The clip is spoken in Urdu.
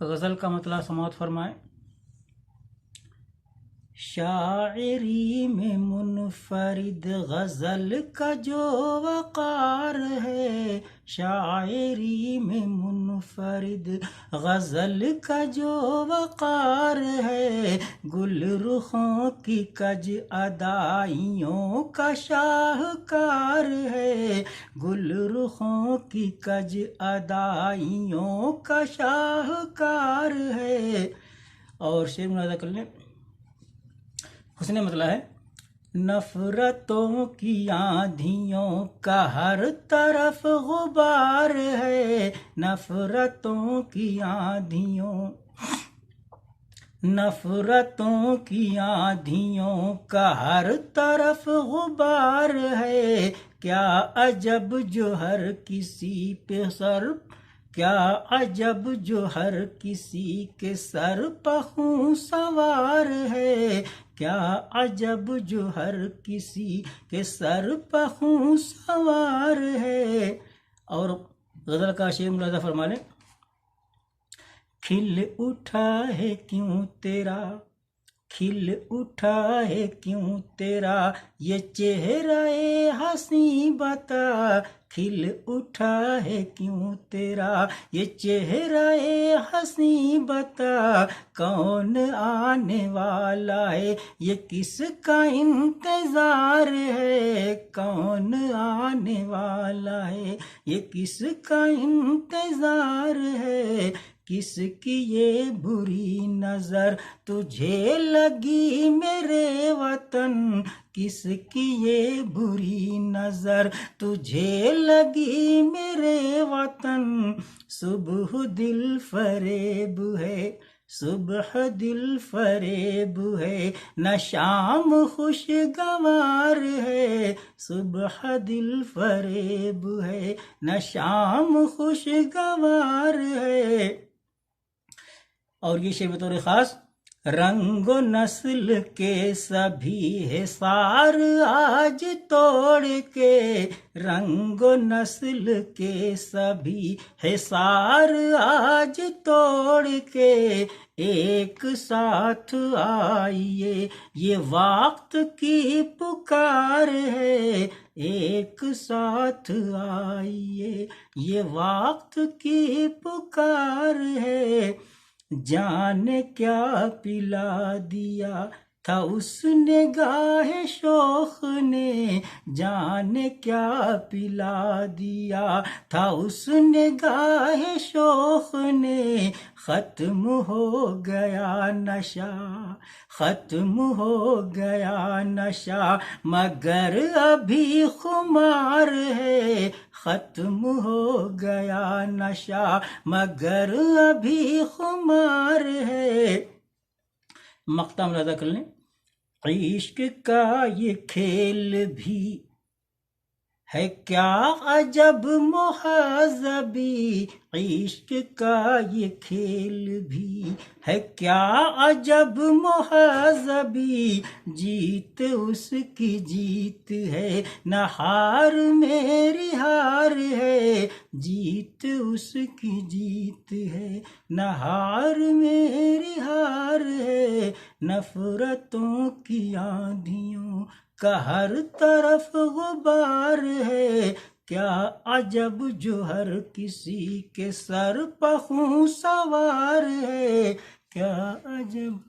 غزل کا مطلع سماعت فرمائیں۔ شاعری میں منفرد غزل کا جو وقار ہے، شاعری میں منفرد غزل کا جو وقار ہے، گل رخوں کی کج ادائیوں کا شاہکار ہے، گل رخوں کی کج ادائیوں کا شاہکار ہے۔ اور شعر ملاحظہ کر لیں، حسن مطلع ہے، نفرتوں کی آندھیوں کا ہر طرف غبار ہے، نفرتوں کی آندھیوں، نفرتوں کی آندھیوں کا ہر طرف غبار ہے، کیا عجب جو ہر کسی پہ سر، کیا عجب جو ہر کسی کے سر پہ سوار ہے، کیا عجب جو ہر کسی کے سر پہ سوار ہے۔ اور غزل کا شعر ملاحظہ فرما لیں، کھل اٹھا ہے کیوں تیرا، کھل اٹھا ہے کیوں تیرا یہ چہرہ حسیں بتا، کھل اٹھا ہے کیوں تیرا یہ چہرہ حسیں بتا، کون آنے والا ہے یہ کس کا انتظار ہے، کون آنے والا ہے یہ کس کا انتظار ہے، کس کی یہ بری نظر تجھے لگی میرے وطن، کس کی یہ بری نظر تجھے لگی میرے وطن، صبح دل فریب ہے، صبح دل فریب ہے نہ شام خوشگوار ہے، صبح دل فریب ہے نہ شام خوشگوار ہے۔ اور یہ شعر بطور خاص، رنگ و نسل کے سبھی حصار آج توڑ کے، رنگ و نسل کے سبھی حصار آج توڑ کے، ایک ساتھ آئیے یہ وقت کی پکار ہے، ایک ساتھ آئیے یہ وقت کی پکار ہے، جانے کیا پلا دیا تھا اس نگاہ شوق نے، جانے کیا پلا دیا تھا اس نگاہ شوق نے، ختم ہو گیا نشہ، ختم ہو گیا نشہ مگر ابھی خمار ہے، ختم ہو گیا نشہ مگر ابھی خمار ہے۔ مقطع ملاحظہ کر لیں، عشق کا یہ کھیل بھی ہے کیا عجب مہذبی، عشق کا یہ کھیل بھی ہے کیا عجب مہذبی، جیت اس کی جیت ہے نہ ہار میری ہار ہے، جیت اس کی جیت ہے نہ ہار میری ہار ہے، نفرتوں کی آندھیوں کا ہر طرف غبار ہے، کیا عجب جو ہر کسی کے سر پہ سوار ہے، کیا عجب